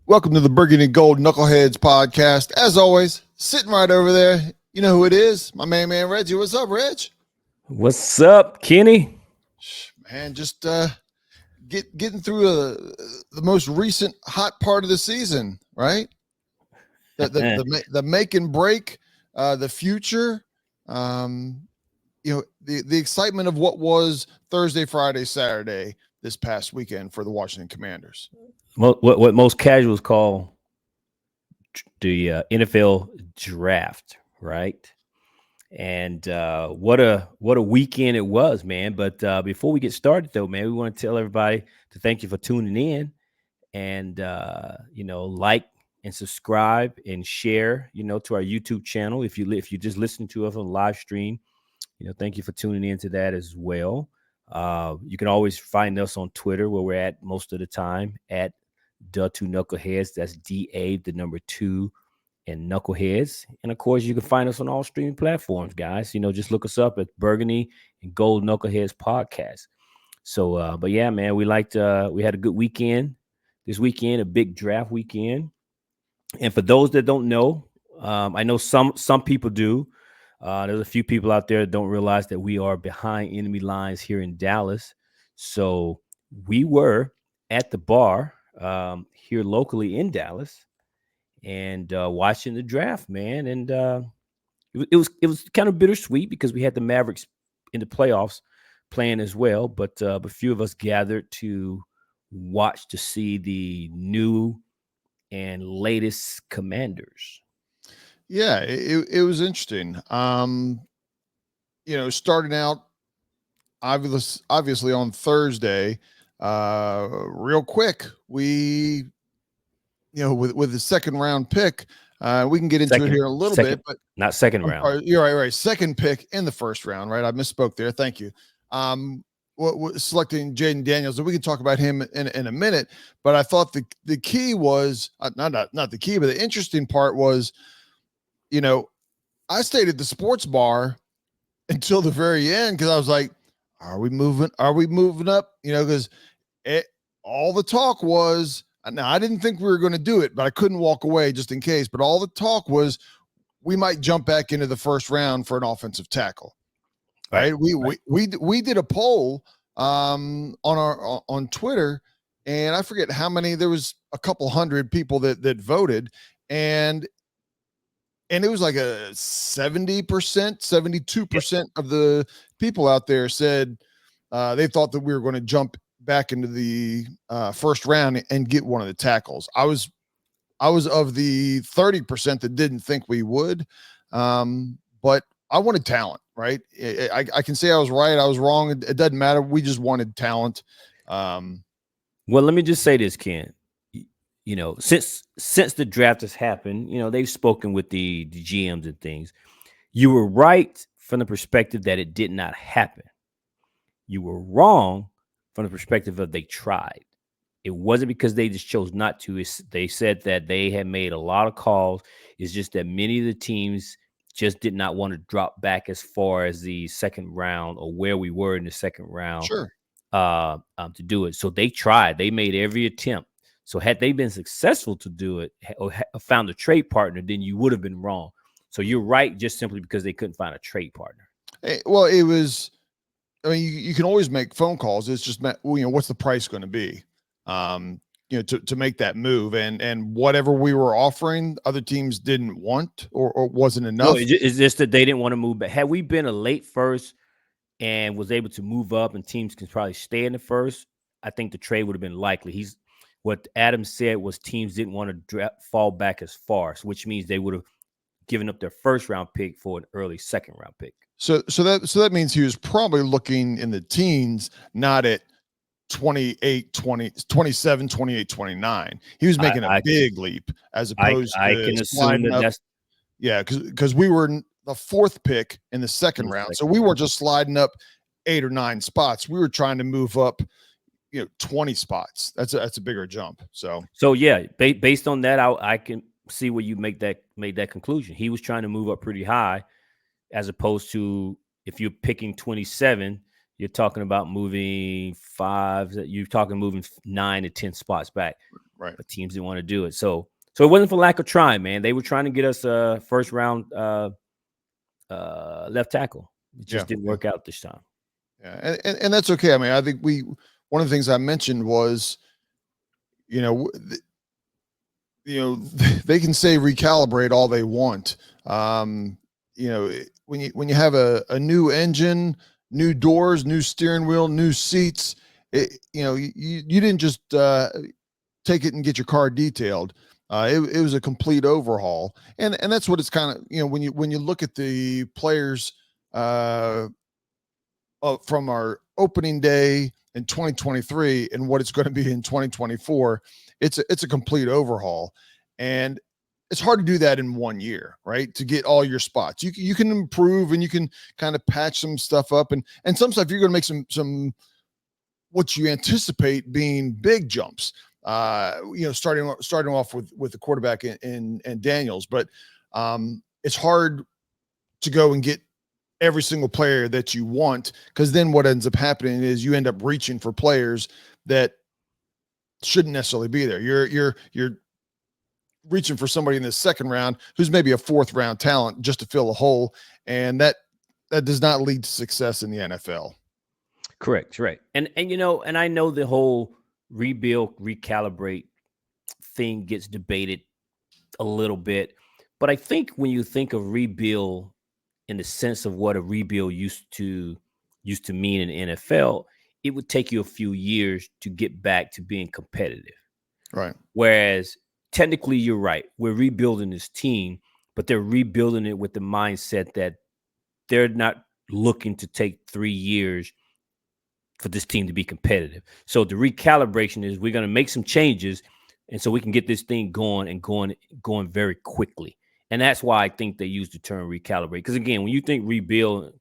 Welcome to the Burgundy and Gold Knuckleheads podcast. As always, sitting right over there, you know who it is, my man Reggie. What's up, Reg? What's up, Kenny? Man, just getting through the most recent hot part of the season, right? The make and break, the future, the excitement of what was Thursday, Friday, Saturday this past weekend for the Washington Commanders. What most casuals call the NFL draft, right? And what a weekend it was, man. But before we get started, though, man, we want to tell everybody to thank you for tuning in, and like and subscribe and share, to our YouTube channel. If you just listen to us on live stream, thank you for tuning into that as well. You can always find us on Twitter, where we're at most of the time at the two Knuckleheads. That's DA, the number 2, and Knuckleheads. And of course, you can find us on all streaming platforms, guys. Just look us up at Burgundy and Gold Knuckleheads podcast. So, but yeah, man, we had a good weekend this weekend, a big draft weekend. And for those that don't know, I know some people do. There's a few people out there that don't realize that we are behind enemy lines here in Dallas. So we were at the bar here locally in Dallas and watching the draft, man. And it was kind of bittersweet because we had the Mavericks in the playoffs playing as well. But a few of us gathered to watch to see the new and latest Commanders. Yeah, it was interesting. Starting out obviously on Thursday, real quick, we, with the second round pick, we can get into it here a little bit, but not second round. Sorry, you're right. Second pick in the first round, right? I misspoke there. Thank you. Selecting Jaden Daniels, and we can talk about him in a minute. But I thought the key was not the key, but the interesting part was, I stayed at the sports bar until the very end because I was like, are we moving up? Because all the talk was, now I didn't think we were going to do it, but I couldn't walk away just in case. But all the talk was we might jump back into the first round for an offensive tackle. Right. We did a poll on Twitter, and I forget how many, there was a couple hundred people that voted, and it was like a 70%, 72% of the people out there said they thought that we were going to jump back into the first round and get one of the tackles. I was of the 30% that didn't think we would, but I wanted talent, right? I can say I was right, I was wrong. It doesn't matter. We just wanted talent. Well, let me just say this, Ken. Since the draft has happened, they've spoken with the GMs and things. You were right from the perspective that it did not happen. You were wrong from the perspective of they tried. It wasn't because they just chose not to. They said that they had made a lot of calls. It's just that many of the teams just did not want to drop back as far as the second round or where we were in the second round. Sure. To do it. So they tried. They made every attempt. So had they been successful to do it or found a trade partner, then you would have been wrong. So you're right just simply because they couldn't find a trade partner. Well, it was, you can always make phone calls. It's just, what's the price going to be? To make that move, and whatever we were offering, other teams didn't want or wasn't enough. No, it's just that they didn't want to move back. Had we been a late first and was able to move up and teams can probably stay in the first, I think the trade would have been likely. What Adam said was teams didn't want to fall back as far, which means they would have given up their first round pick for an early second round pick. So that means he was probably looking in the teens, not at 28, 20, 27, 28, 29. He was making a big leap as opposed to I can assume that's because we were the fourth pick in the second round. So we weren't just sliding up 8 or 9 spots. We were trying to move up, 20 spots. That's a bigger jump. So yeah, based on that, I can see where you made that conclusion. He was trying to move up pretty high, as opposed to if you're picking 27, you're talking about moving 9 to 10 spots back. Right. but teams didn't want to do it. So it wasn't for lack of trying, man. They were trying to get us a first round left tackle. It Yeah. just didn't Yeah. work out this time. Yeah. And that's okay. I mean, I think one of the things I mentioned was, you know, you know, they can say recalibrate all they want. You know, when you have a new engine, new doors, new steering wheel, new seats, you know, you didn't just take it and get your car detailed. It was a complete overhaul, and that's what it's kind of, you know, when you look at the players uh, from our opening day in 2023 and what it's going to be in 2024, it's a complete overhaul, and it's hard to do that in 1 year, right? To get all your spots, you can improve and you can kind of patch some stuff up, and some stuff you're going to make some what you anticipate being big jumps. You know, starting off with the quarterback in Daniels, but it's hard to go and get every single player that you want, because then what ends up happening is you end up reaching for players that shouldn't necessarily be there. You're reaching for somebody in the second round who's maybe a fourth round talent just to fill a hole, and that does not lead to success in the NFL. Correct. Right. And you know, and I know the whole rebuild, recalibrate thing gets debated a little bit, but I think when you think of rebuild in the sense of what a rebuild used to mean in the NFL, it would take you a few years to get back to being competitive. Right. Whereas technically, you're right. We're rebuilding this team, but they're rebuilding it with the mindset that they're not looking to take 3 years for this team to be competitive. So the recalibration is we're going to make some changes, and so we can get this thing going and going very quickly. And that's why I think they use the term recalibrate. Because again, when you think rebuild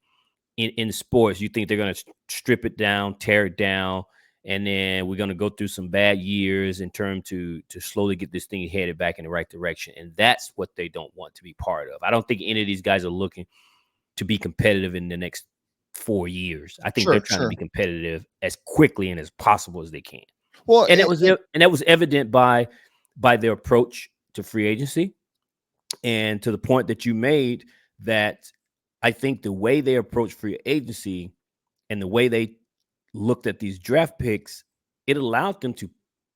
in sports, you think they're going to strip it down, tear it down, and then we're going to go through some bad years in terms to slowly get this thing headed back in the right direction. And that's what they don't want to be part of. I don't think any of these guys are looking to be competitive in the next 4 years. I think they're Sure. trying to Sure. be competitive as quickly and as possible as they can. Well, And that was evident by their approach to free agency, and to the point that you made, that I think the way they approach free agency and the way they looked at these draft picks, it allowed them to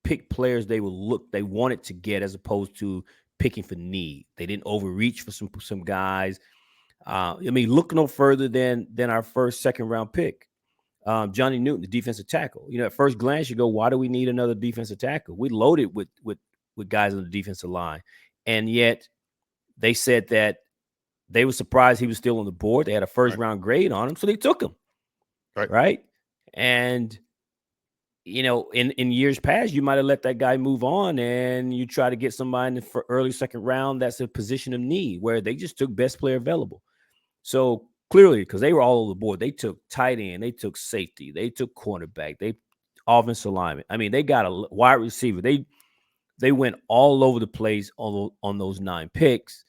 pick players they wanted to get, as opposed to picking for need. They didn't overreach for some guys. I mean, look no further than our second round pick, Johnny Newton, the defensive tackle. You know, at first glance, you go, "Why do we need another defensive tackle? We loaded with guys on the defensive line," and yet they said that they were surprised he was still on the board. They had a first right. round grade on him, so they took him. Right. Right, and you know, in years past, you might have let that guy move on, and you try to get somebody for early second round that's a position of need, where they just took best player available. So clearly, because they were all over the board, they took tight end, they took safety, they took cornerback, they offensive alignment. I mean, they got a wide receiver. They went all over the place on those 9 picks,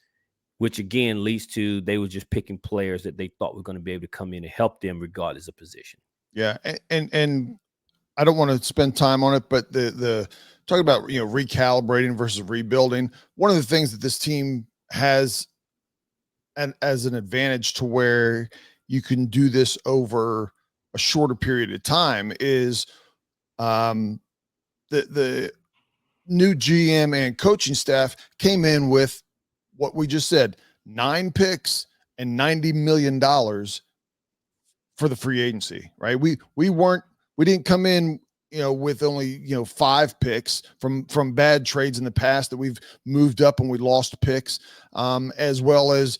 which again leads to they were just picking players that they thought were going to be able to come in and help them regardless of position. Yeah. And I don't want to spend time on it, but the talking about, you know, recalibrating versus rebuilding. One of the things that this team has as an advantage to where you can do this over a shorter period of time is um, the new GM and coaching staff came in with what we just said, 9 picks and $90 million for the free agency, right? We didn't come in, you know, with only, you know, 5 picks from bad trades in the past that we've moved up and we lost picks, as well as,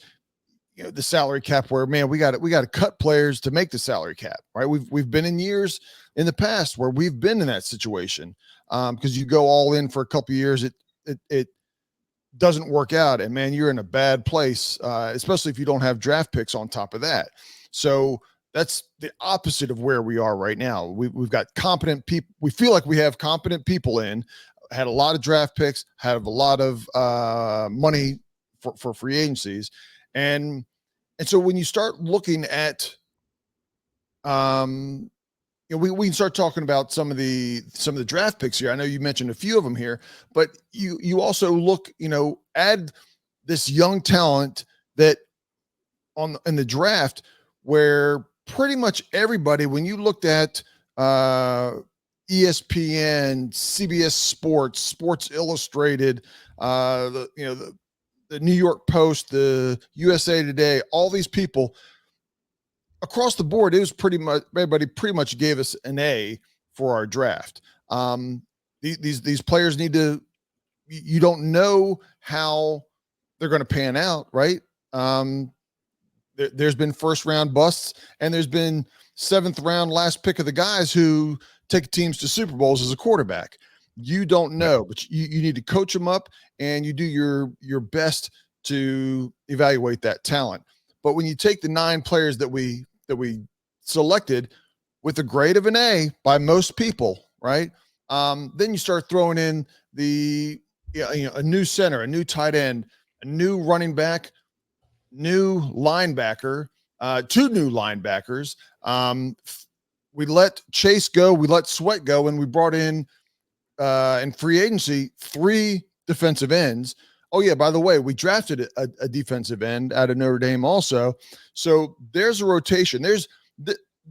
you know, the salary cap, where, man, we got to cut players to make the salary cap, right? We've been in years in the past where we've been in that situation, because you go all in for a couple of years, it doesn't work out, and man, you're in a bad place, especially if you don't have draft picks on top of that. So that's the opposite of where we are right now. We've got competent people. We feel like we have competent people in, had a lot of draft picks, have a lot of money for free agencies, and so when you start looking at, you we can start talking about some of the draft picks here. I know you mentioned a few of them here, but you also look, add this young talent that in the draft where pretty much everybody, when you looked at ESPN, CBS Sports, Sports Illustrated, the New York Post, the USA Today, all these people across the board, it was pretty much everybody pretty much gave us an A for our draft. These players need to. You don't know how they're going to pan out, right? There's been first round busts, and there's been seventh round last pick of the guys who take teams to Super Bowls as a quarterback. You don't know, but you need to coach them up, and you do your best to evaluate that talent. But when you take the 9 players that we selected with a grade of an A by most people, right? Then you start throwing in a new center, a new tight end, a new running back, new linebacker, 2 new linebackers. We let Chase go, we let Sweat go, and we brought in free agency 3 defensive ends. Oh yeah, by the way, we drafted a defensive end out of Notre Dame also. So there's a rotation. This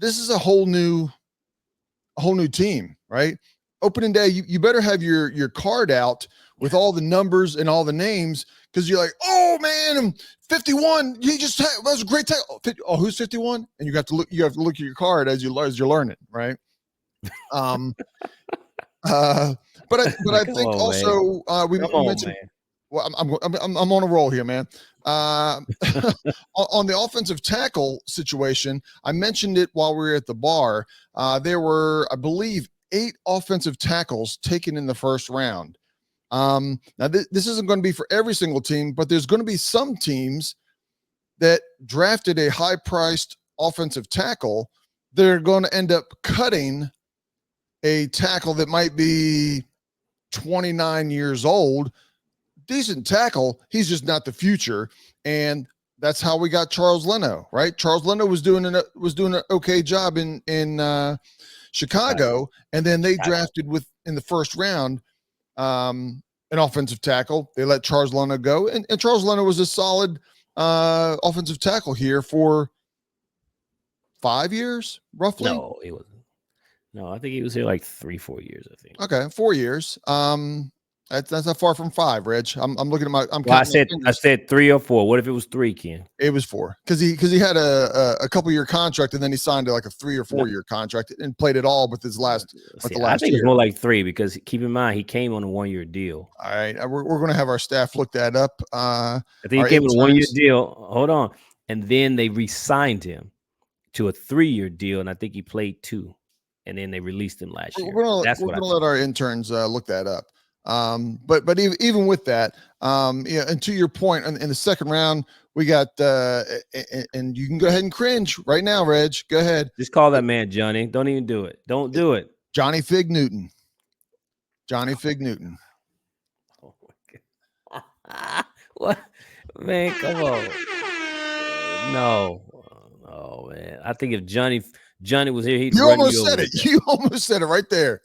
is a whole new team, right? Opening day, you better have your card out with all the numbers and all the names, because you're like, oh man, 51. That was a great tackle. Oh, who's 51? And you have to look at your card as you're learning, right? But I think on, also we mentioned. Man. Well, I'm on a roll here, man. On the offensive tackle situation, I mentioned it while we were at the bar. There were, I believe, 8 offensive tackles taken in the first round. Now, this isn't going to be for every single team, but there's going to be some teams that drafted a high-priced offensive tackle. They're going to end up cutting a tackle that might be 29 years old. Decent tackle. He's just not the future. And that's how we got Charles Leno, right? Charles Leno was doing an okay job in Chicago, and then they drafted in the first round an offensive tackle. They let Charles Leno go, and Charles Leno was a solid offensive tackle here for 5 years, roughly. No, he wasn't. No, I think he was here like 3-4 years, I think. Okay, 4 years. That's not far from 5, Reg. I'm looking at my. I said 3 or 4. What if it was 3, Ken? It was 4 because he had a couple year contract, and then he signed like a 3 or 4 year contract and played it all with his last. I think it's more like 3, because keep in mind he came on a 1-year deal. All right, we're going to have our staff look that up. I think he came on a 1-year deal. Hold on, and then they re-signed him to a 3-year deal, and I think he played 2, and then they released him last year. We're going to let our interns look that up. But even with that, and to your point, in the second round, we got and you can go ahead and cringe right now, Reg. Go ahead. Just call that man Johnny. Don't even do it. Don't do it. Johnny Fig Newton. Johnny Fig Newton. Oh my God. What, man? Come on. No. Oh man. I think if Johnny was here, he'd. You almost said it. You almost said it right there.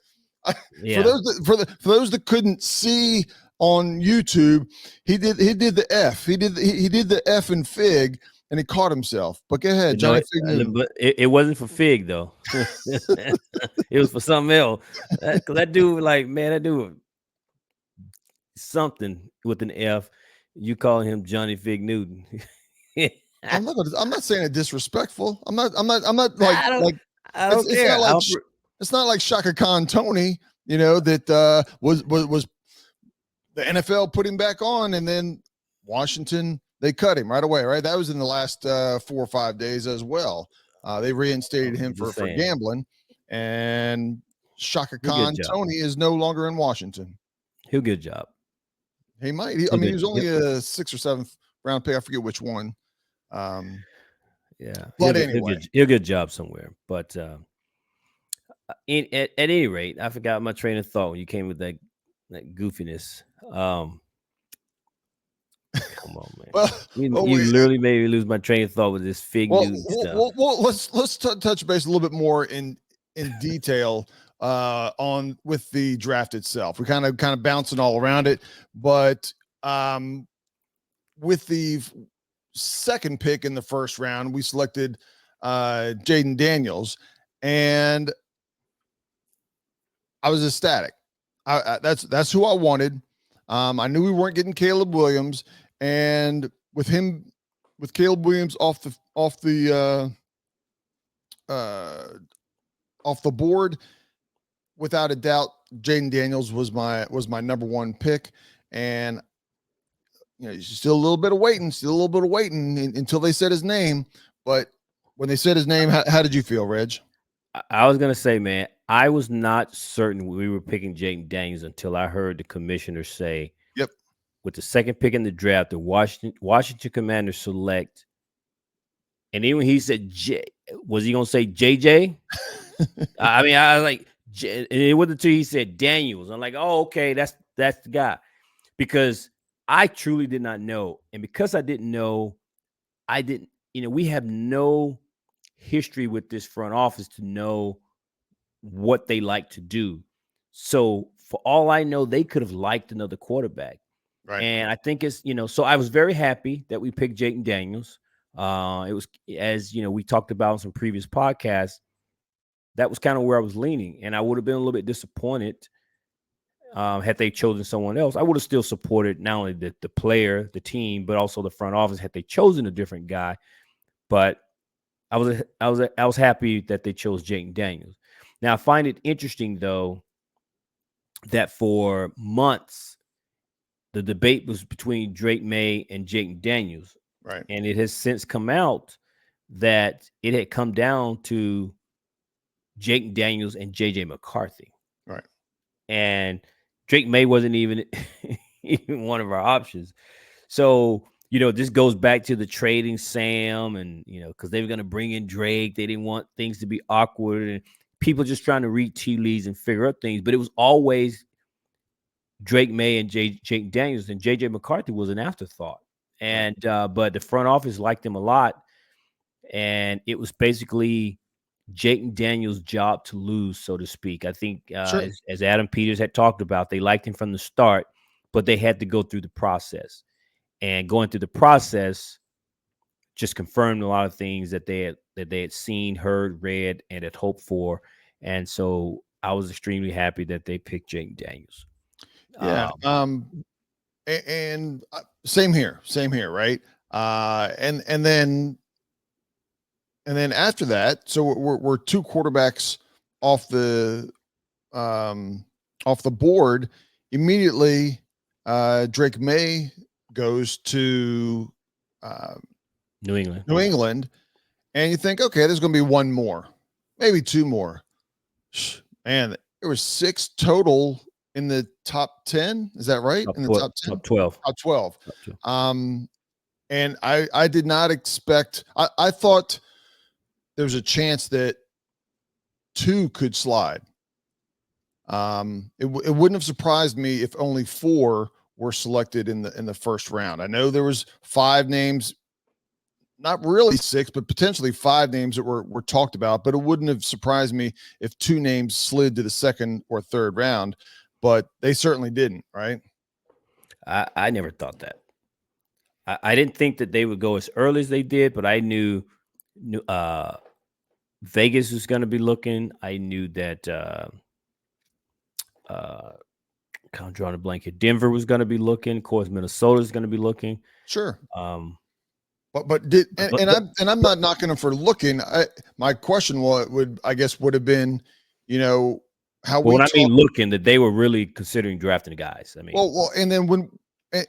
Yeah. For those that couldn't see on YouTube, he did the F. He did the F in Fig, and he caught himself. But go ahead, Johnny Fig. But it wasn't for Fig though. It was for something else. That dude, like, man, that dude something with an F. You call him Johnny Fig Newton. I'm not saying it disrespectful. I'm not like I don't care. It's not like Shaka Khan Tony, that was the NFL put him back on, and then Washington, they cut him right away, right? That was in the last 4 or 5 days as well. They reinstated him for gambling, and Shaka Khan Tony is no longer in Washington. He'll get a job. He might. He was only a 6th or 7th round pick. I forget which one. Yeah, but anyway, he'll get a job somewhere. But at any rate, I forgot my train of thought when you came with that goofiness. Come on, man. You literally made me lose my train of thought with this Fig News stuff. Well, let's touch base a little bit more in in detail on with the draft itself. We kind of bouncing all around it, but with the second pick in the first round, we selected Jaden Daniels, and I was ecstatic. That's who I wanted. I knew we weren't getting Caleb Williams, and with Caleb Williams uh, off the board, without a doubt, Jaden Daniels was my number one pick, and still a little bit of waiting, until they said his name. But when they said his name, how did you feel, Reg? I was gonna say, man, I was not certain we were picking Jaden Daniels until I heard the commissioner say, Yep. with the second pick in the draft, the Washington Commanders select. And even when he said was he gonna say JJ? I mean, I was like, and it wasn't until he said Daniels. I'm like, oh, okay, that's the guy, because I truly did not know, and because I didn't know, I didn't. We have no history with this front office to know what they like to do. So for all I know, they could have liked another quarterback. Right. And I think it's, so I was very happy that we picked Jaden Daniels. It was, as we talked about in some previous podcasts, that was kind of where I was leaning. And I would have been a little bit disappointed had they chosen someone else. I would have still supported not only the player, the team, but also the front office had they chosen a different guy. But I was happy that they chose Jaden Daniels. Now I find it interesting though that for months the debate was between Drake May and Jaden Daniels. Right. And it has since come out that it had come down to Jaden Daniels and JJ McCarthy. Right. And Drake May wasn't even one of our options. So, this goes back to the trading Sam and, because they were going to bring in Drake. They didn't want things to be awkward and people just trying to read tea leaves and figure out things. But it was always Drake May and Jake Daniels, and JJ McCarthy was an afterthought. And but the front office liked him a lot, and it was basically Jake Daniels' job to lose, so to speak. I think Sure. as Adam Peters had talked about, they liked him from the start, but they had to go through the process. And going through the process just confirmed a lot of things that they had seen, heard, read, and had hoped for. And so I was extremely happy that they picked Jake Daniels. Yeah. And same here, right? And then after that, so we're two quarterbacks off the board immediately. Drake May goes to New England. And you think, okay, there's going to be one more, maybe two more. Man, there was 6 total in the top 10. Is that right? Top in the 12, top 10? top 12. Top 12. And I did not expect, I thought there was a chance that 2 could slide. It wouldn't have surprised me if only 4 were selected in the first round. I know there was 5 names, not really 6, but potentially 5 names that were talked about, but it wouldn't have surprised me if 2 names slid to the second or third round, but they certainly didn't, right? I never thought that. I didn't think that they would go as early as they did, but I knew Vegas was going to be looking. I knew that I'm drawing a blank here. Denver was going to be looking. Of course, Minnesota is going to be looking. Sure. I'm not knocking them for looking. My question would have been, how when I mean looking, that they were really considering drafting the guys. I mean, well, and then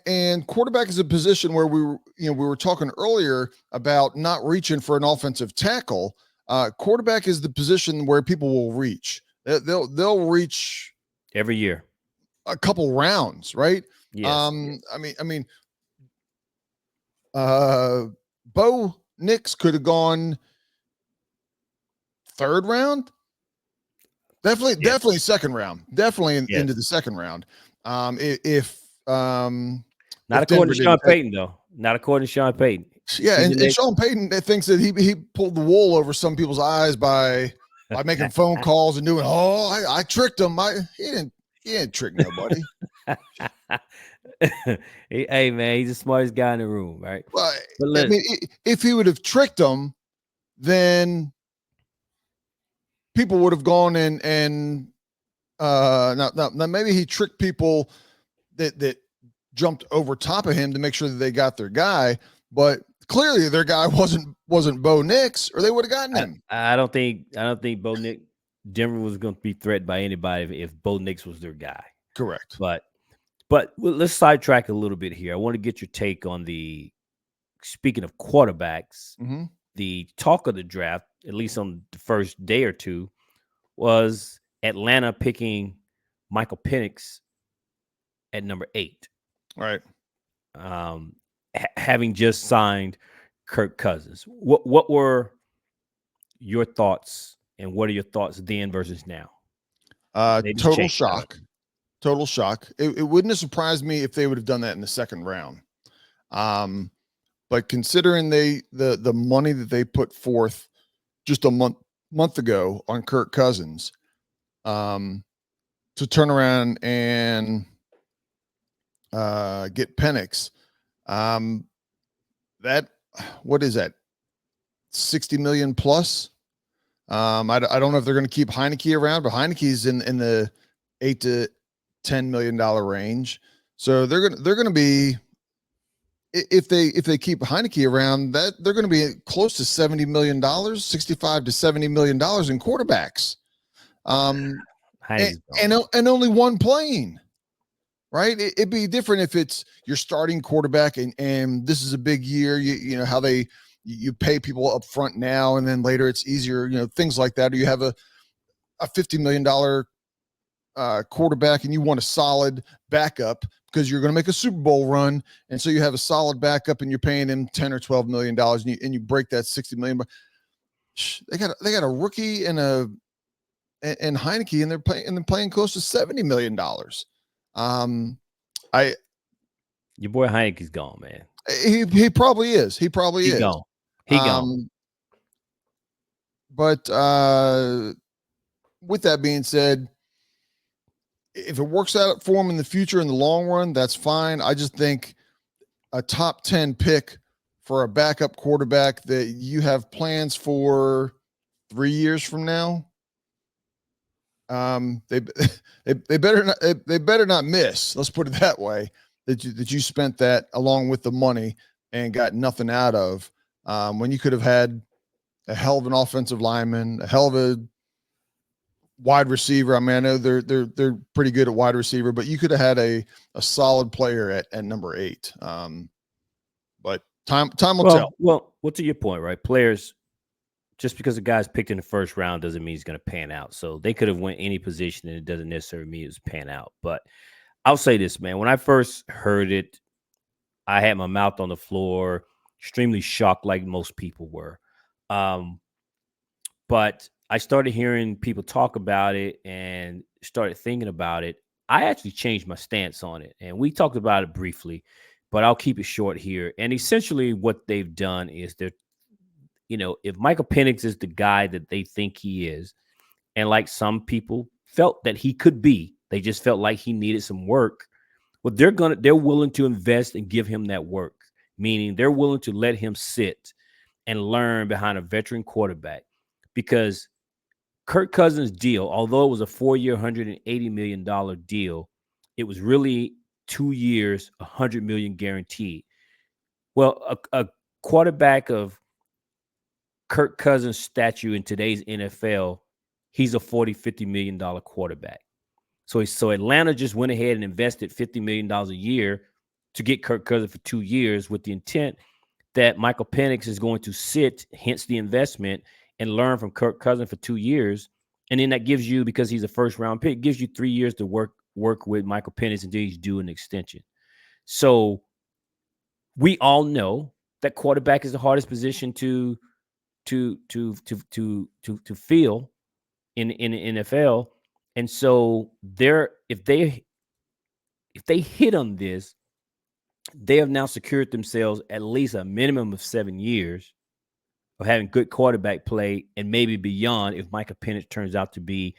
and quarterback is a position where we were talking earlier about not reaching for an offensive tackle. Quarterback is the position where people will reach. They'll reach every year, a couple rounds, right? Yes. I mean, Bo Nix could have gone 3rd round. Definitely second round. Definitely into the second round. If not according to Sean Payton, though. Not according to Sean Payton. Yeah, and Sean Payton thinks that he pulled the wool over some people's eyes by by making phone calls and doing, oh, I tricked him. He didn't trick nobody. Hey man, he's the smartest guy in the room, right? Well, But I let mean, if he would have tricked them, then people would have gone and now maybe he tricked people that jumped over top of him to make sure that they got their guy, but clearly their guy wasn't Bo Nix, or they would have gotten him. I don't think Bo Nick Denver was going to be threatened by anybody if Bo Nix was their guy. Correct. But let's sidetrack a little bit here. I want to get your take on the speaking of quarterbacks. Mm-hmm. The talk of the draft, at least on the first day or two, was Atlanta picking Michael Penix at number 8. Right. Having just signed Kirk Cousins. What were your thoughts, and what are your thoughts then versus now? Maybe it's Total changed, I don't shock. Total shock. It wouldn't have surprised me if they would have done that in the second round. But considering the money that they put forth just a month ago on Kirk Cousins, to turn around and get Penix, that what is that, 60 million plus? I don't know if they're going to keep Heineke around, but Heineke's in the $8 to $10 million range. So they're gonna be, if they keep Heineke around, that they're going to be close to $70 million, 65 to $70 million in quarterbacks. And only one playing. Right. It'd be different if it's your starting quarterback and this is a big year. You know how you pay people up front now and then later it's easier, things like that. Or you have a $50 million quarterback and you want a solid backup because you're going to make a Super Bowl run. And so you have a solid backup and you're paying him $10 or $12 million and you break that 60 million. But they got a rookie and Heineke and they're playing close to $70 million. Your boy Heineke's gone, man. He probably is. He He gone. He gone. But with that being said, if it works out for him in the future in the long run, that's fine. I just think a top 10 pick for a backup quarterback that you have plans for 3 years from now, they better not miss. Let's put it that way. That you spent that along with the money and got nothing out of, when you could have had a hell of an offensive lineman, a hell of a wide receiver. I mean, I know they're pretty good at wide receiver, but you could have had a solid player at number 8. But time will tell. Well, to your point, right? Players, just because a guy's picked in the first round doesn't mean he's going to pan out. So they could have went any position, and it doesn't necessarily mean it's pan out. But I'll say this, man. When I first heard it, I had my mouth on the floor, extremely shocked, like most people were. But I started hearing people talk about it and started thinking about it. I actually changed my stance on it, and we talked about it briefly, but I'll keep it short here. And essentially, what they've done is if Michael Penix is the guy that they think he is, and like some people felt that he could be, they just felt like he needed some work. Well, they're willing to invest and give him that work, meaning they're willing to let him sit and learn behind a veteran quarterback, because Kirk Cousins' deal, although it was a 4-year, $180 million deal, it was really 2 years, $100 million guaranteed. Well, a quarterback of Kirk Cousins' stature in today's NFL, he's a $40-50 million quarterback. So Atlanta just went ahead and invested $50 million a year to get Kirk Cousins for 2 years with the intent that Michael Penix is going to sit, hence the investment, and learn from Kirk Cousins for 2 years. And then that gives you, because he's a first round pick, gives you 3 years to work with Michael Penix until he's due an extension. So we all know that quarterback is the hardest position to feel in the NFL. And so if they hit on this, they have now secured themselves at least a minimum of 7 years of having good quarterback play and maybe beyond if Micah Penix turns out to be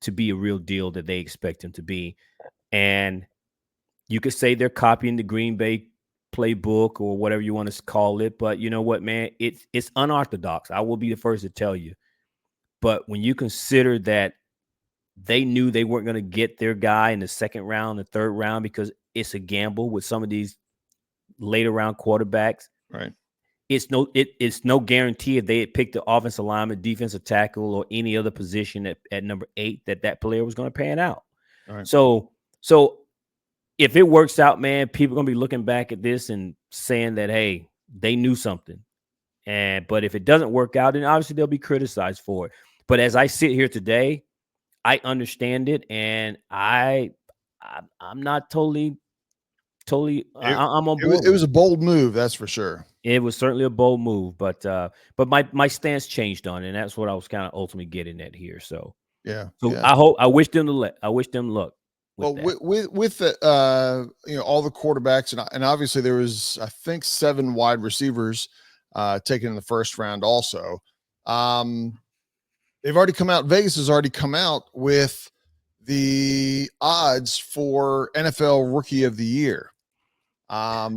a real deal that they expect him to be. And you could say they're copying the Green Bay playbook or whatever you want to call it, but you know what, man? It's unorthodox. I will be the first to tell you. But when you consider that they knew they weren't going to get their guy in the second round, the third round, because it's a gamble with some of these later round quarterbacks. Right. It's no guarantee if they had picked the offensive lineman, defensive tackle, or any other position at number 8 that player was going to pan out. Right. So if it works out, man, people are going to be looking back at this and saying that, hey, they knew something. But if it doesn't work out, then obviously they'll be criticized for it. But as I sit here today, I understand it, and I'm not totally. I'm on board. It was a bold move, that's for sure. It was certainly a bold move, but my stance changed on it, and that's what I was kind of ultimately getting at here. So Yeah. I wish them luck. Well, with the all the quarterbacks and obviously there was, I think, 7 wide receivers taken in the first round also. They've already come out. Vegas has already come out with the odds for NFL Rookie of the Year. Oh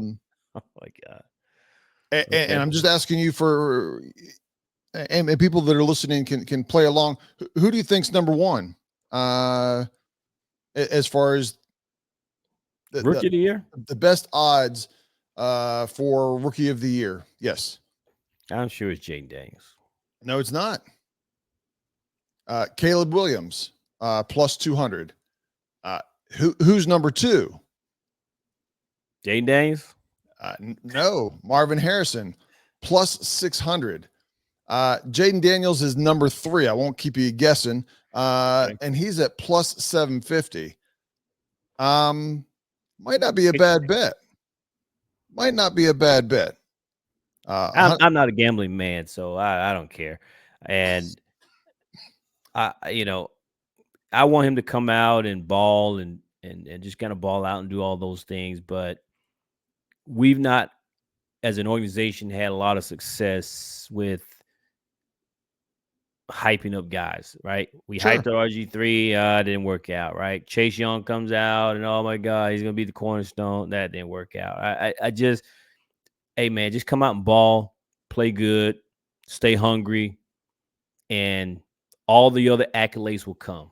my God. And I'm just asking you for, and people that are listening can play along. Who do you think's number 1? As far as Rookie of the Year? The best odds for Rookie of the Year. Yes. I'm sure it's Jaden Daniels. No, it's not. Caleb Williams, plus 200. Who's number 2? Jaden Daniels? No, Marvin Harrison, plus 600. Jaden Daniels is number 3. I won't keep you guessing. And he's at plus 750. Might not be a bad bet. I'm not a gambling man, so I don't care. And I want him to come out and ball and just kind of ball out and do all those things, but we've not, as an organization, had a lot of success with hyping up guys, right? We hyped up RG3, didn't work out, right? Chase Young comes out and oh my God, he's gonna be the cornerstone. That didn't work out. I just, hey man, just come out and ball, play good, stay hungry, and all the other accolades will come.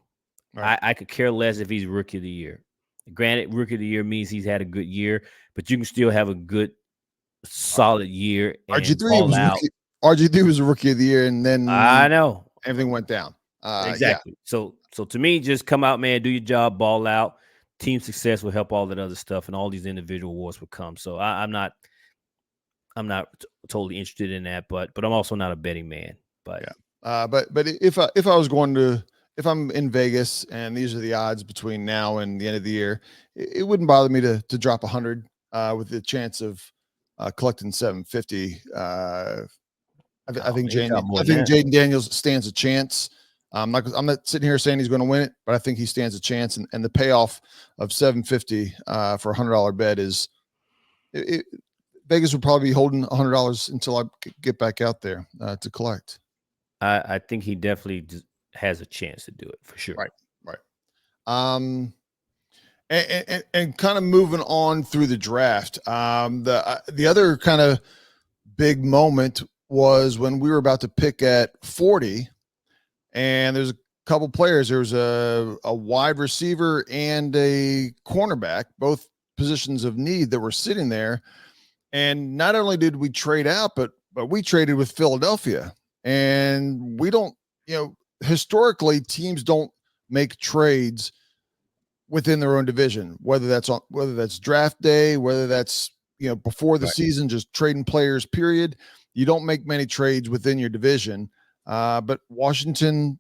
Right. I could care less if he's Rookie of the Year. Granted, Rookie of the Year means he's had a good year, but you can still have a good, solid year. And RG3 was a Rookie of the Year, and then I know everything went down. Exactly. Yeah. So to me, just come out, man, do your job, ball out. Team success will help all that other stuff, and all these individual awards will come. So I'm not totally interested in that, but I'm also not a betting man. But yeah. But if I was going to, if I'm in Vegas and these are the odds between now and the end of the year, it wouldn't bother me to drop 100 with the chance of collecting 750. I think Jaden Daniels stands a chance. I'm not sitting here saying he's going to win it, but I think he stands a chance. And the payoff of 750 for $100 bet is Vegas would probably be holding $100 until I get back out there to collect. I think he definitely has a chance to do it for sure. Right. And kind of moving on through the draft. The other kind of big moment was when we were about to pick at 40, and there's a couple players. There was a wide receiver and a cornerback, both positions of need that were sitting there. And not only did we trade out, but we traded with Philadelphia. And we don't, historically teams don't make trades within their own division, whether that's draft day, whether that's, before the season, just trading players, period. You don't make many trades within your division. But Washington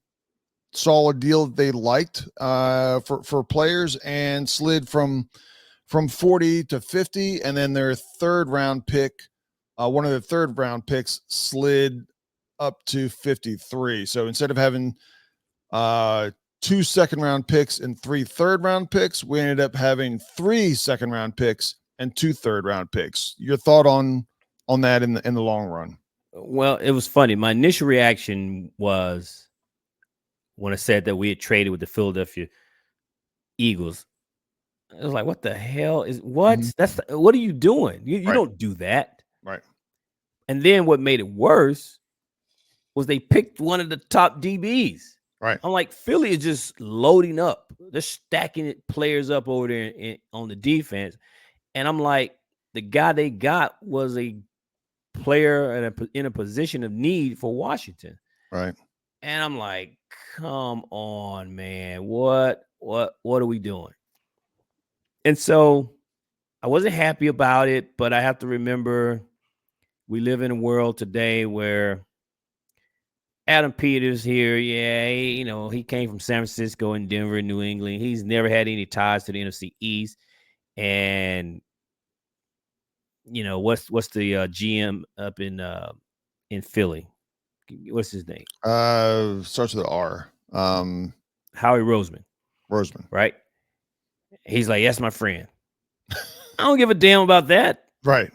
saw a deal that they liked for players and slid from 40 to 50. And then their third round pick, one of the third round picks slid up to 53. So instead of having 2 second round picks and 3 third round picks, we ended up having 3 second round picks and 2 third round picks. Your thought on that in the long run? Well, it was funny. My initial reaction was when I said that we had traded with the Philadelphia Eagles. I was like, "What the hell is Mhm. what? What are you doing? You Right, don't do that." right, And then what made it worse was they picked one of the top DBs. right, I'm like, Philly is just loading up. They're stacking players up over there on the defense. And I'm like, the guy they got was a player in a position of need for Washington. right. And I'm like, come on, man. What are we doing? And so I wasn't happy about it, but I have to remember we live in a world today where Adam Peters here, yeah, he came from San Francisco and Denver and New England. He's never had any ties to the NFC East. And what's the GM up in Philly? What's his name? Starts with an R. Howie Roseman, Roseman. right? He's like, "That's my friend." I don't give a damn about that. Right.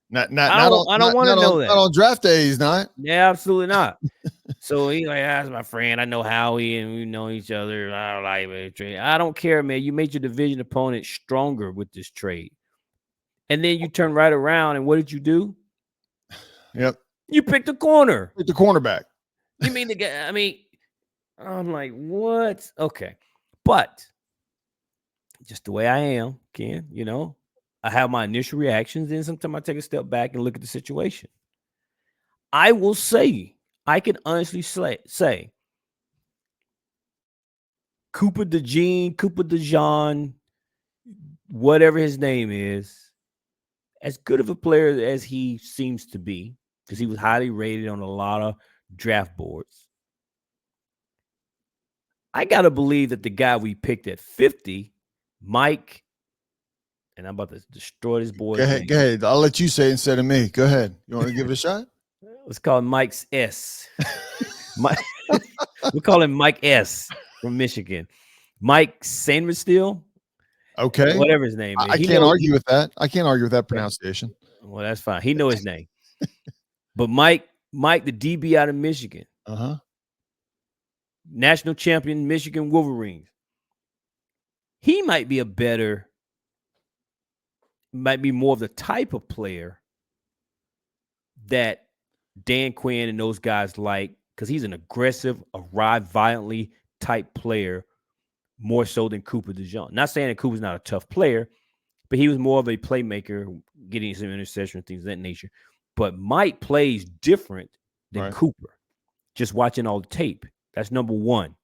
Not not I not don't on I don't not want to not on know not that. on draft day, he's not. Yeah, absolutely not. So he like, "That's my friend. I know Howie, and we know each other. I don't like it. I don't care, man. You made your division opponent stronger with this trade, and then you turn right around, and what did you do? Yep. You picked a corner. Pick the cornerback. You mean the guy? I mean, I'm like, what? Okay, but just the way I am, Ken. I have my initial reactions, then sometimes I take a step back and look at the situation. I will say, I can honestly say Cooper DeJean, Cooper DeJean, whatever his name is, as good of a player as he seems to be, because he was highly rated on a lot of draft boards. I got to believe that the guy we picked at 50, Mike, and I'm about to destroy this Go boy's ahead. Go name. ahead. I'll let you say it instead of me. Go ahead. You want to give it a shot? Let's call him Mike's S. Mike, we call him Mike S from Michigan. Mike Sainristil, Okay. whatever his name is. I can't argue with that. I can't argue with that Okay. pronunciation. Well, that's fine. He know his name. But Mike, the DB out of Michigan, Uh-huh. national champion Michigan Wolverines. He might be might be more of the type of player that Dan Quinn and those guys like, because he's an aggressive, arrive violently type player, more so than Cooper DeJean. Not saying that Cooper's not a tough player, but he was more of a playmaker, getting some interception, things of that nature. But Mike plays different than Right. Cooper. Just watching all the tape. That's number one.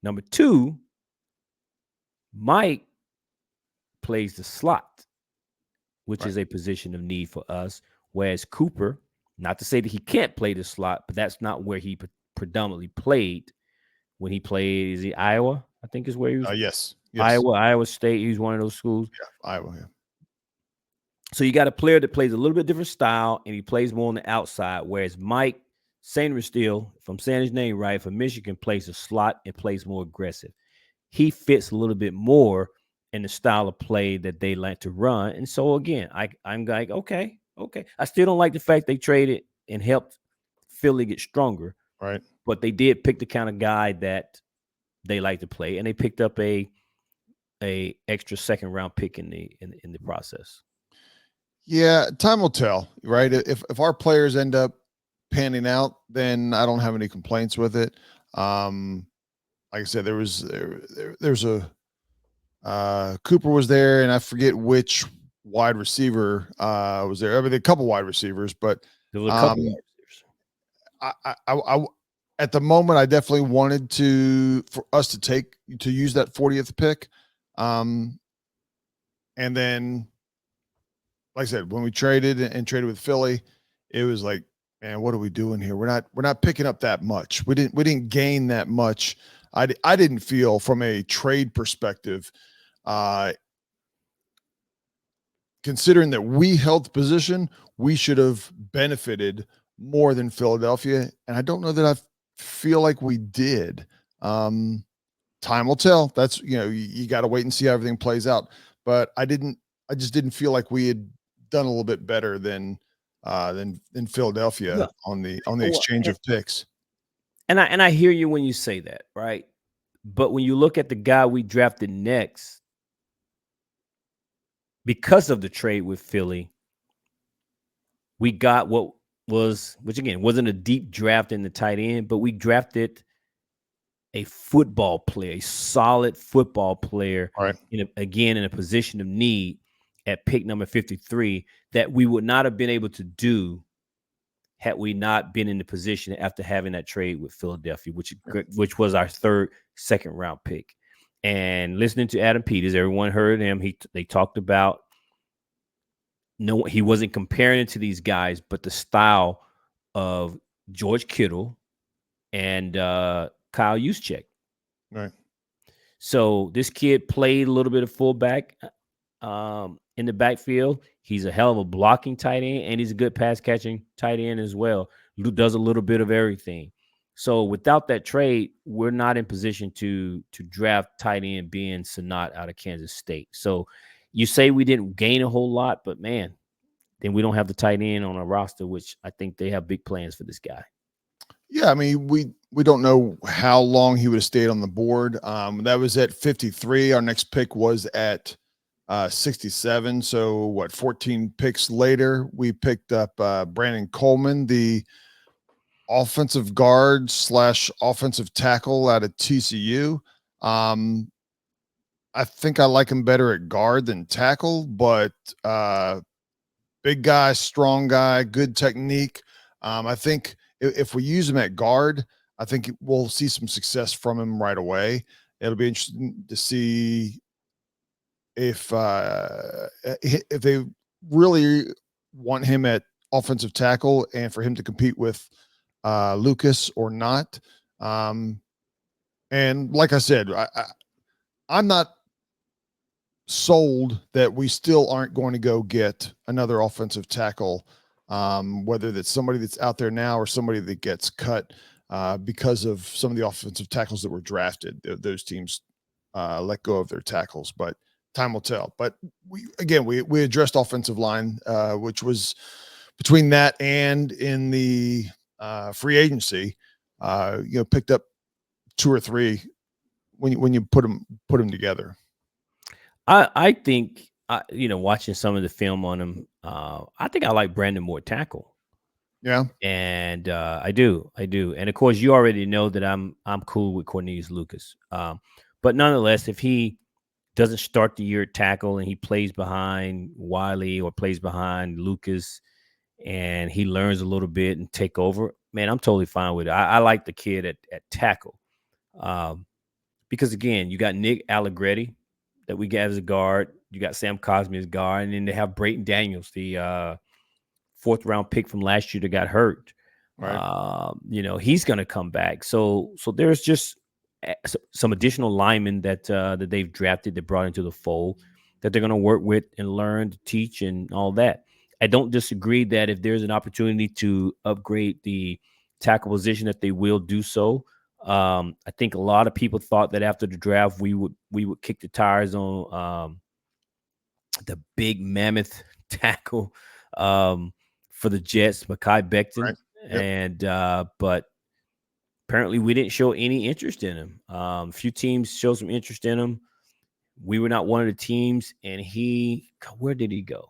Number two, Mike plays the slot, which Right. is a position of need for us. Whereas Cooper, not to say that he can't play the slot, but that's not where he predominantly played when he played. Is he Iowa? I think is where he was. Yes. Yes. Iowa State. He was one of those schools. Yeah. Iowa. Yeah. So you got a player that plays a little bit different style, and he plays more on the outside. Whereas Mike Sainristil, if I'm saying his name right, for Michigan, plays a slot and plays more aggressive. He fits a little bit more in the style of play that they like to run. And so again, I'm like, okay. I still don't like the fact they traded and helped Philly get stronger, Right. but they did pick the kind of guy that they like to play, and they picked up a extra second round pick in the process. Yeah. Time will tell. Right. If our players end up panning out, then I don't have any complaints with it. Like I said, there's a Cooper was there, and I forget which wide receiver was there. I mean, a couple wide receivers, but There was a couple um, wide receivers. I at the moment I definitely wanted for us to use that 40th pick, and then like I said, when we traded and traded with Philly, it was like, man, what are we doing here? We're not picking up that much. We didn't gain that much. I didn't feel from a trade perspective, uh, considering that we held the position, we should have benefited more than Philadelphia. And I don't know that I feel like we did. Time will tell. That's, you got to wait and see how everything plays out. But I just didn't feel like we had done a little bit better than than Philadelphia Well, on the well, exchange of picks. and I hear you when you say that, right? But when you look at the guy we drafted next, because of the trade with Philly, we got what was, which again wasn't a deep draft in the tight end, but we drafted a football player, a solid football player, All right. again in a position of need at pick number 53 that we would not have been able to do had we not been in the position after having that trade with Philadelphia, which was our third second round pick. And listening to Adam Peters, everyone heard him. They talked about no, he wasn't comparing it to these guys, but the style of George Kittle and Kyle Juszczyk. Right. So this kid played a little bit of fullback in the backfield. He's a hell of a blocking tight end, and he's a good pass catching tight end as well. Does a little bit of everything. So without that trade, we're not in position to draft tight end being Sanat out of Kansas State. So you say we didn't gain a whole lot, but man, then we don't have the tight end on our roster, which I think they have big plans for this guy. Yeah, I mean, we don't know how long he would have stayed on the board. That was at 53. Our next pick was at 67. So what, 14 picks later, we picked up Brandon Coleman, the offensive guard slash offensive tackle out of TCU. I think I like him better at guard than tackle, but big guy, strong guy, good technique. I think if we use him at guard, I think we'll see some success from him right away. It'll be interesting to see if they really want him at offensive tackle and for him to compete with Lucas or not. And like I said, I'm not sold that we still aren't going to go get another offensive tackle, whether that's somebody that's out there now or somebody that gets cut because of some of the offensive tackles that were drafted. Those teams let go of their tackles, but time will tell. But we addressed offensive line, which was between that and in the free agency, picked up two or three when you put them together. I think watching some of the film on him, I think I like Brandon Moore tackle. Yeah, and I do, and of course you already know that I'm cool with Cornelius Lucas. But nonetheless, if he doesn't start the year at tackle and he plays behind Wiley or plays behind Lucas, and he learns a little bit and take over, man, I'm totally fine with it. I like the kid at tackle, because again, you got Nick Allegretti that we got as a guard. You got Sam Cosmi as guard, and then they have Brayton Daniels, the fourth round pick from last year that got hurt. right. He's going to come back. So there's just some additional linemen that they've drafted, that brought into the fold, that they're going to work with and learn to teach and all that. I don't disagree that if there's an opportunity to upgrade the tackle position, that they will do so. I think a lot of people thought that after the draft we would kick the tires on the big mammoth tackle for the Jets, Mekhi Becton, Right. Yep. and but apparently we didn't show any interest in him. A few teams showed some interest in him. We were not one of the teams, and where did he go?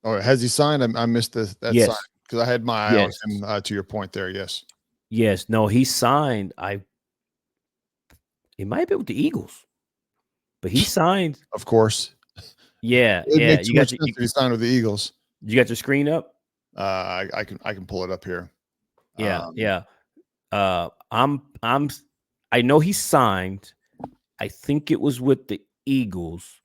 Oh, has he signed? I missed that sign Yes, because I had my eye on yes, him. To your point there, yes, yes. No, he signed. It might have been with the Eagles, but he signed. of course. Yeah, It yeah. makes too much sense if he signed with the Eagles. You got your screen up? I can pull it up here. Yeah, yeah. I know he signed. I think it was with the Eagles.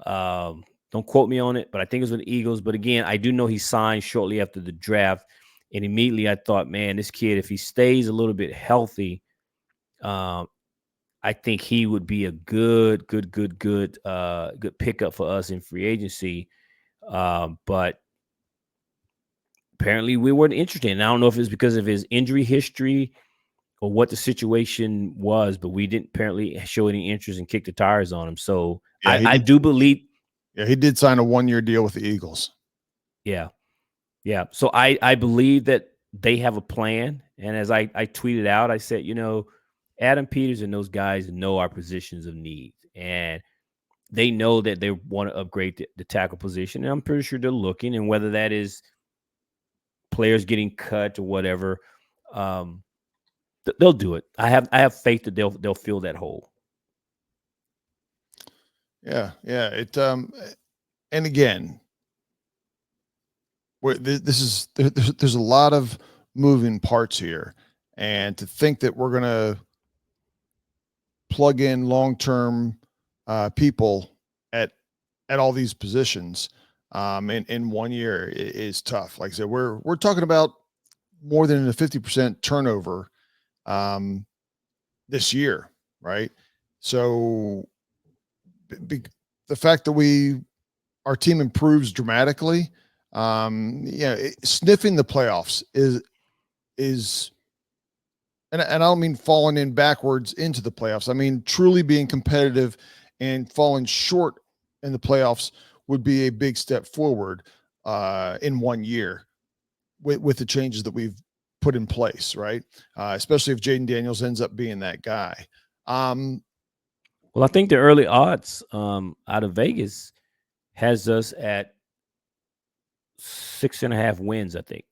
Don't quote me on it, but I think it was with the Eagles. But again, I do know he signed shortly after the draft, and immediately I thought, man, this kid, if he stays a little bit healthy, I think he would be a good pickup for us in free agency. But apparently we weren't interested. And I don't know if it's because of his injury history or what the situation was, but we didn't apparently show any interest and kick the tires on him. So Yeah, I do believe. Yeah, he did sign a 1-year deal with the Eagles. Yeah. Yeah. So I believe that they have a plan. And as I tweeted out, I said, Adam Peters and those guys know our positions of need. And they know that they want to upgrade the tackle position. And I'm pretty sure they're looking. And whether that is players getting cut or whatever, um, they'll do it. I have faith that they'll fill that hole. Yeah, yeah. And again, this is there's a lot of moving parts here, and to think that we're gonna plug in long term people at all these positions in 1 year is tough. Like I said, we're talking about more than a 50% turnover um, this year, right? So be, the fact that our team improves dramatically, sniffing the playoffs is and I don't mean falling in backwards into the playoffs. I mean truly being competitive, and falling short in the playoffs would be a big step forward in 1 year with the changes that we've put in place, right? Especially if Jaden Daniels ends up being that guy. Um, Well, I think the early odds out of Vegas has us at 6.5 wins, I think,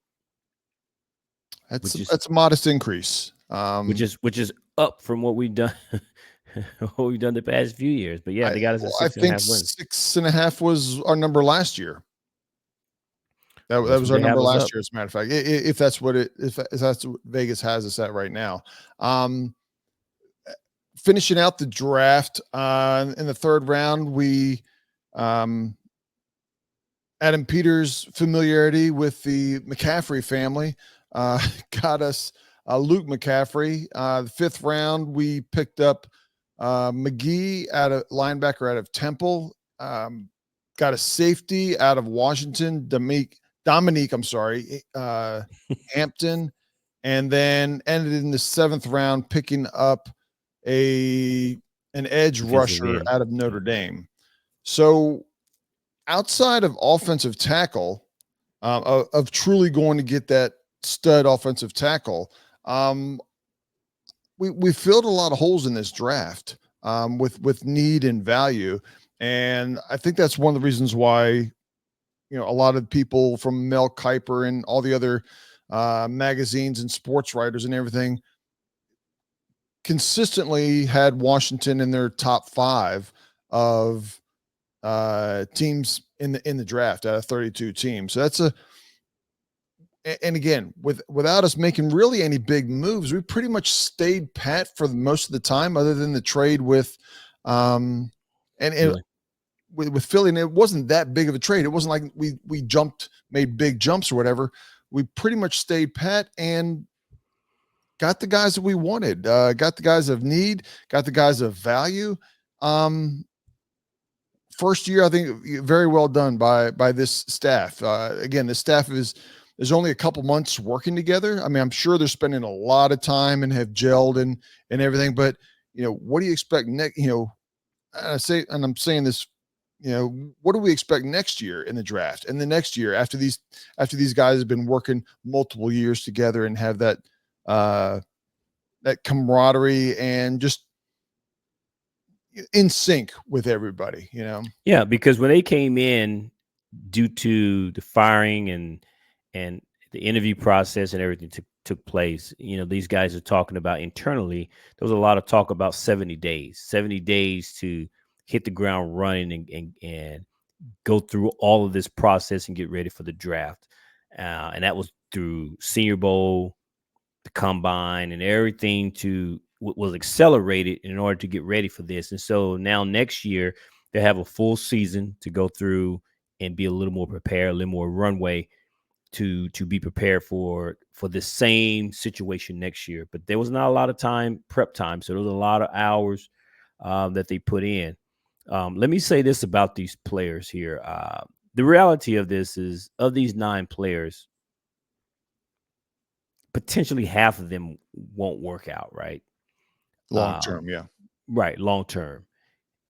that's which is that's a modest increase. which is up from what we've done what we've done the past few years. But yeah, I they got us at I six and a think half wins. 6.5 was our number last year. Well, That that's was what our they have number us last up. year, as a matter of fact. If that's what if that's what Vegas has us at right now. Um, Finishing out the draft in the third round, we um, Adam Peters' familiarity with the McCaffrey family got us Luke McCaffrey. The fifth round, we picked up McGee out of linebacker out of Temple. Got a safety out of Washington, Dominique, I'm sorry, Hampton, and then ended in the seventh round picking up a an edge Defensive rusher end. out of Yeah. Notre Dame. So outside of offensive tackle, of truly going to get that stud offensive tackle, um, we filled a lot of holes in this draft with need and value, and I think that's one of the reasons why a lot of people from Mel Kiper and all the other magazines and sports writers and everything consistently had Washington in their top five of teams in the draft out of 32 teams. So that's and again, without us making really any big moves, we pretty much stayed pat for most of the time, other than the trade with and Philly. with Philly. And it wasn't that big of a trade. It wasn't like we made big jumps or whatever. We pretty much stayed pat and got the guys that we wanted, got the guys of need, got the guys of value. Um, First year, I think very well done by this staff. Again, the staff is only a couple months working together. I mean, I'm sure they're spending a lot of time and have gelled and everything. But what do you expect next? And I'm saying this. What do we expect next year in the draft and the next year after these guys have been working multiple years together and have uh, that camaraderie and just in sync with everybody. Yeah, because when they came in, due to the firing and the interview process and everything took place, these guys are talking about internally. There was a lot of talk about 70 days to hit the ground running and go through all of this process and get ready for the draft. And that was through Senior Bowl, the combine, and everything was accelerated in order to get ready for this. And so now next year they have a full season to go through and be a little more prepared, a little more runway to be prepared for the same situation next year. But there was not a lot of prep time, so there was a lot of hours that they put in. Let me say this about these players here. The reality of this is, of these 9 players, potentially half of them won't work out, right? Long Um, term, yeah. right, long term.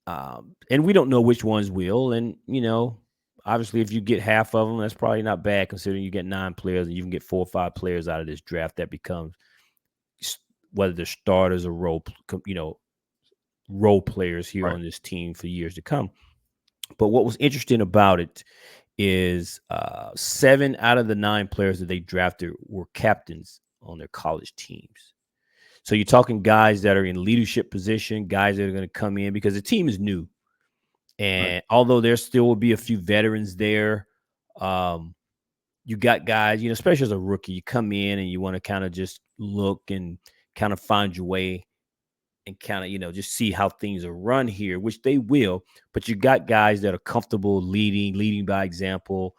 And we don't know which ones will. And, Obviously, if you get half of them, that's probably not bad considering you get 9 players and you can get 4 or 5 players out of this draft that becomes whether they're starters or role players here Right. on this team for years to come. But what was interesting about it is 7 out of the 9 players that they drafted were captains on their college teams. So you're talking guys that are in leadership position, guys that are going to come in because the team is new. Right. And although there still will be a few veterans there, um, you got guys, especially as a rookie, you come in and you want to kind of just look and kind of find your way and kind of, just see how things are run here, which they will. But you got guys that are comfortable leading by example,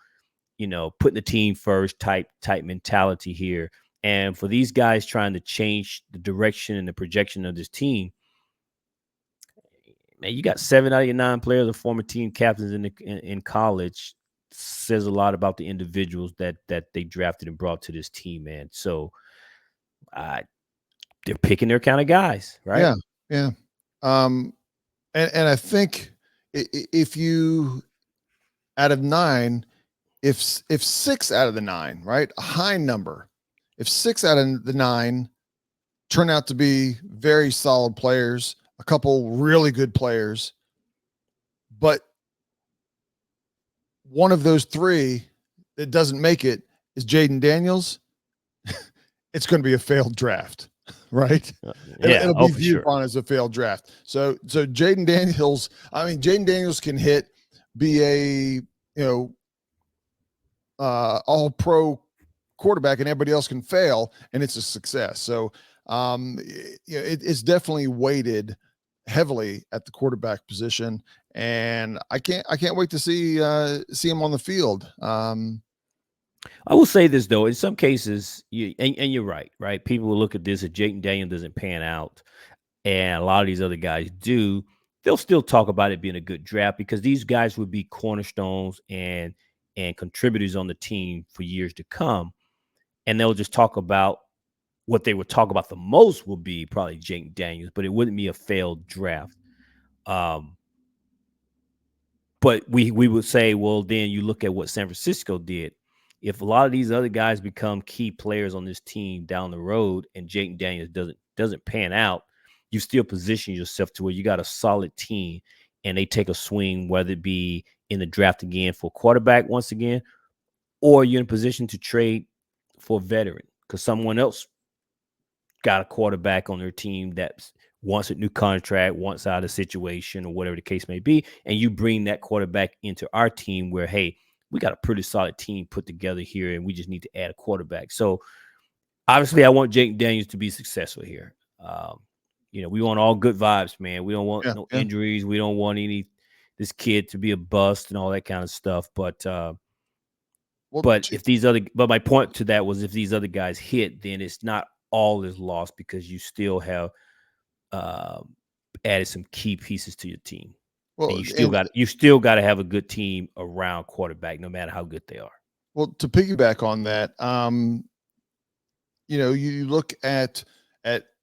putting the team first type mentality here. And for these guys trying to change the direction and the projection of this team, man, you got 7 out of your 9 players are former team captains in college. Says a lot about the individuals that they drafted and brought to this team, man. So they're picking their kind of guys, right? Yeah. Yeah. Um, and I think if you out of 9, if 6 out of the 9, right, a high number, if 6 out of the 9 turn out to be very solid players, a couple really good players, but one of those 3 that doesn't make it is Jaden Daniels, it's going to be a failed draft, right? Yeah, It'll oh be for viewed sure. upon as a failed draft. So Jaden Daniels, I mean, Jaden Daniels can be a all pro quarterback, and everybody else can fail, and it's a success. So it's definitely weighted heavily at the quarterback position, and I can't wait to see him on the field. I will say this though, in some cases, and you're right, right? People will look at this if Jayden Daniel doesn't pan out, and a lot of these other guys do. They'll still talk about it being a good draft because these guys would be cornerstones and contributors on the team for years to come, and they'll just talk about what they would talk about the most will be probably Jake Daniels, but it wouldn't be a failed draft. Um, but we would say, well, then you look at what San Francisco did. If a lot of these other guys become key players on this team down the road, and Jake Daniels doesn't pan out, you still position yourself to where you got a solid team, and they take a swing, whether it be in the draft again for quarterback once again, or you're in a position to trade for a veteran because someone else got a quarterback on their team that wants a new contract, wants out of the situation, or whatever the case may be, and you bring that quarterback into our team where, hey, we got a pretty solid team put together here, and we just need to add a quarterback. So obviously, I want Jake Daniels to be successful here. We want all good vibes, man. We don't want Yeah, no yeah. injuries. We don't want this kid to be a bust and all that kind of stuff. But Well, but my point to that was if these other guys hit, then it's not all is lost because you still have uh, added some key pieces to your team, and well, you still got to have a good team around quarterback, no matter how good they are. to piggyback on that, you look at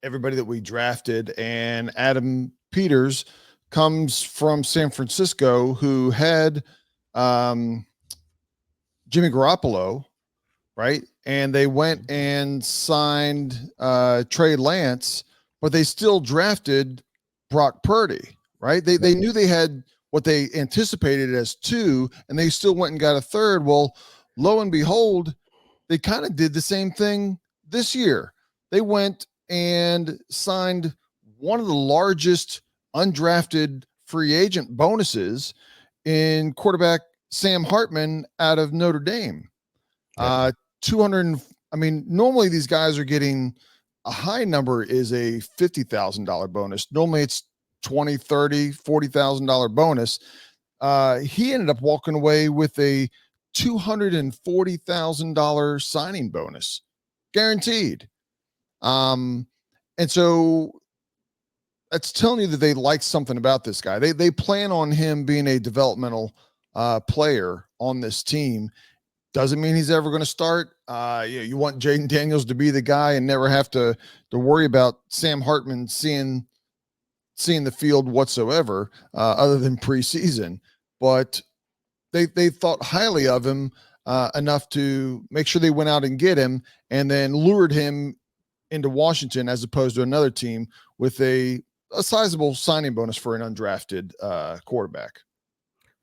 everybody that we drafted, and Adam Peters comes from San Francisco, who had um, Jimmy Garoppolo, right? And they went and signed Trey Lance, but they still drafted Brock Purdy, right? They knew they had what they anticipated as 2, and they still went and got a third. Well, lo and behold, they kind of did the same thing this year. They went and signed one of the largest undrafted free agent bonuses in quarterback Sam Hartman out of Notre Dame. Yep. 200. I mean, normally these guys are getting a high number is a $50,000 bonus. Normally it's 20, 30, $40,000 bonus. He ended up walking away with a $240,000 signing bonus, guaranteed. And so that's telling you that they like something about this guy. They plan on him being a developmental player on this team. Doesn't mean he's ever going to start. You want Jaden Daniels to be the guy and never have to worry about Sam Hartman seeing the field whatsoever, other than preseason. But they thought highly of him enough to make sure they went out and get him, and then lured him into Washington as opposed to another team with a sizable signing bonus for an undrafted quarterback.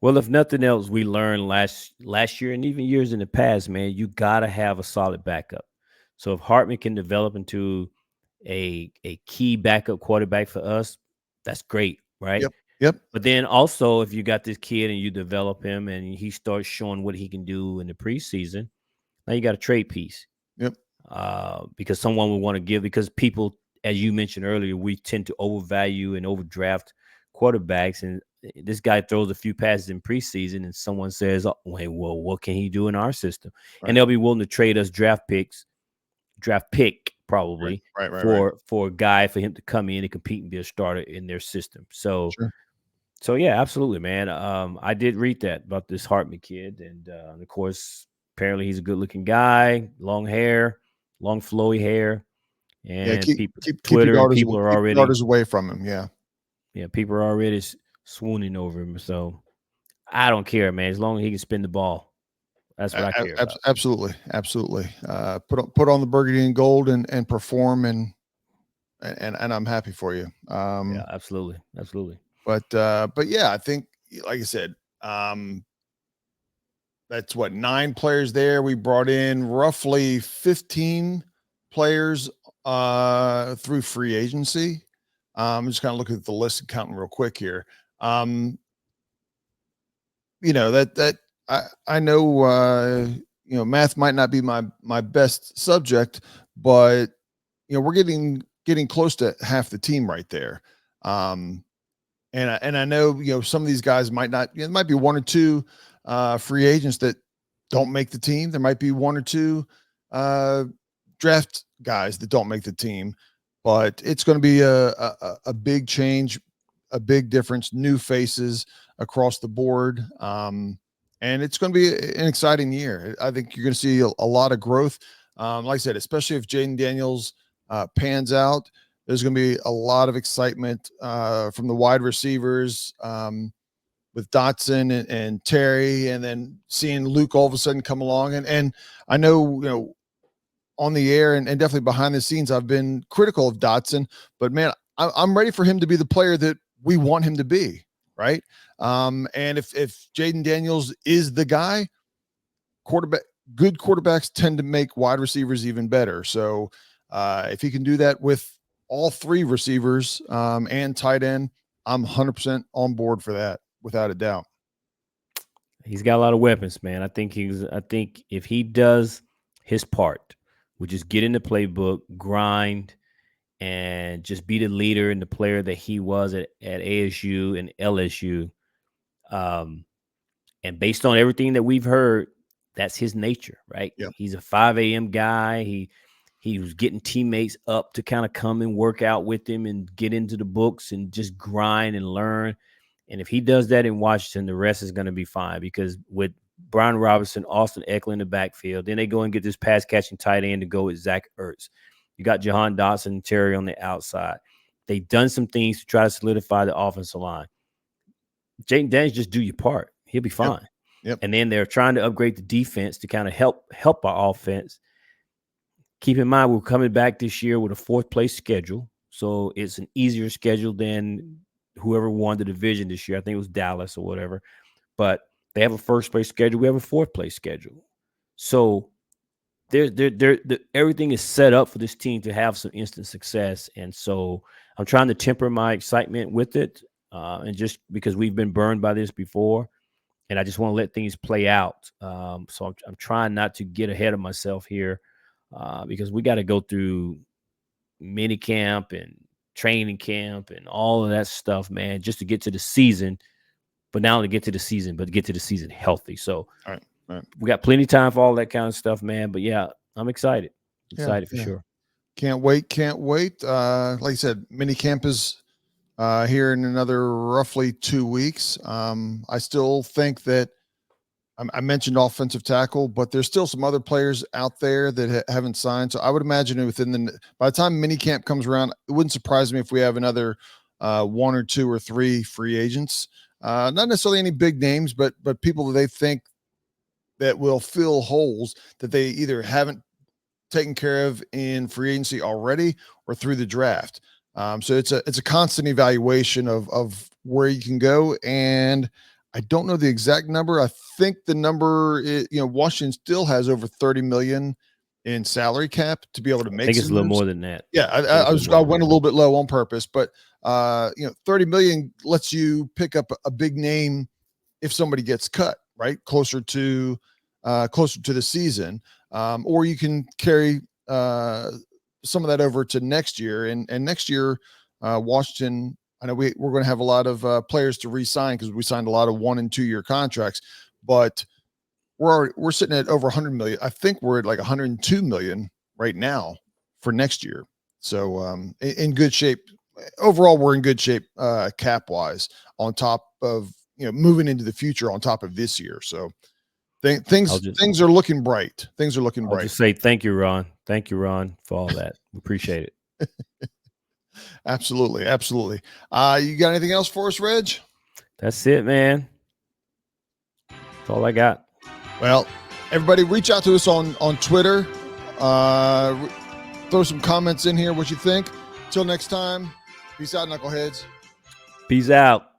Well, if nothing else, we learned last year and even years in the past, man, you gotta have a solid backup. So if Hartman can develop into a key backup quarterback for us, that's great, right? Yep. Yep. But then also, if you got this kid and you develop him and he starts showing what he can do in the preseason, now you got a trade piece. Yep. Because someone would want to give, because people, as you mentioned earlier, we tend to overvalue and overdraft quarterbacks. And this guy throws a few passes in preseason, and someone says, oh, wait, well, what can he do in our system? And Right. they'll be willing to trade us draft pick Right. probably Right. Right. Right. for a guy for him to come in and compete and be a starter in their system. Sure. So yeah, absolutely, man. I did read that about this Hartman kid, and of course, apparently he's a good-looking guy, long hair, long flowy hair, Yeah. and people, Keep your Twitter and daughters people are keep your already, daughters away from him. Yeah. yeah, people are already swooning over him. So I don't care, man. As long as he can spin the ball, that's what I care about. Absolutely. Absolutely. Put on the burgundy and gold and perform, and I'm happy for you. Yeah, absolutely, absolutely. But yeah, I think, like I said, that's what, 9 players there. We brought in roughly 15 players through free agency. I'm just kind of looking at the list and counting real quick here. That I know math might not be my best subject, but we're getting close to half the team right there. And I know some of these guys might not. There might be 1 or 2 free agents that don't make the team. There might be 1 or 2 draft guys that don't make the team, but it's going to be a big change, a big difference, new faces across the board. And it's going to be an exciting year. I think you're going to see a lot of growth. Like I said, especially if Jaden Daniels pans out, there's going to be a lot of excitement from the wide receivers with Dotson and Terry, and then seeing Luke all of a sudden come along. And I know, on the air and definitely behind the scenes, I've been critical of Dotson, but man, I'm ready for him to be the player that we want him to be. Right. And if Jaden Daniels is the guy, good quarterbacks tend to make wide receivers even better. So if he can do that with all 3 receivers and tight end, I'm 100% on board for that, without a doubt. He's got a lot of weapons, man. I think if he does his part, which is get in the playbook, grind, and just be the leader and the player that he was at ASU and LSU. And based on everything that we've heard, that's his nature, right? Yeah. He's a 5 a.m. guy. He was getting teammates up to kind of come and work out with him and get into the books and just grind and learn. And if he does that in Washington, the rest is going to be fine, because with Brian Robinson, Austin Eckler in the backfield, then they go and get this pass catching tight end to go with Zach Ertz. You got Jahan Dotson and Terry on the outside. They've done some things to try to solidify the offensive line. Jaden Daniels, just do your part. He'll be fine. Yep. And then they're trying to upgrade the defense to kind of help our offense. Keep in mind, we're coming back this year with a 4th place schedule. So it's an easier schedule than whoever won the division this year. I think it was Dallas or whatever. But they have a 1st place schedule. We have a 4th place schedule. So everything is set up for this team to have some instant success. And so I'm trying to temper my excitement with it. And just because we've been burned by this before, and I just want to let things play out. So I'm trying not to get ahead of myself here, because we got to go through mini camp and training camp and all of that stuff, man, just to get to the season. But not only get to the season, but get to the season healthy. So All right. we got plenty of time for all that kind of stuff, man. But yeah, I'm excited. Excited for sure. Can't wait. Like I said, mini camp is here in another roughly 2 weeks. I still think that I mentioned offensive tackle, but there's still some other players out there that haven't signed. So I would imagine by the time mini camp comes around, it wouldn't surprise me if we have another 1 or 2 or 3 free agents Not necessarily any big names, but people that they think that will fill holes that they either haven't taken care of in free agency already or through the draft. So it's a constant evaluation of where you can go. And I don't know the exact number. I think the number is, Washington still has over 30 million in salary cap to be able to I make think it's a some little moves. more than that. Yeah, I went a little bit low on purpose, but 30 million lets you pick up a big name if somebody gets cut, right? Closer to the season. Or you can carry some of that over to next year. And next year, Washington, I know we're going to have a lot of players to re-sign because we signed a lot of 1 and 2 year contracts, but we're sitting at over 100 million. I think we're at like 102 million right now for next year. So in good shape. Overall, we're in good shape cap wise on top of, moving into the future on top of this year. So things are looking bright. Things are looking I'll bright. just say thank you, Ron. Thank you, Ron, for all that. We appreciate it. Absolutely. Absolutely. You got anything else for us, Reg? That's it, man. That's all I got. Well, everybody reach out to us on Twitter. Throw some comments in here, what you think. Till next time, peace out, Knuckleheads. Peace out.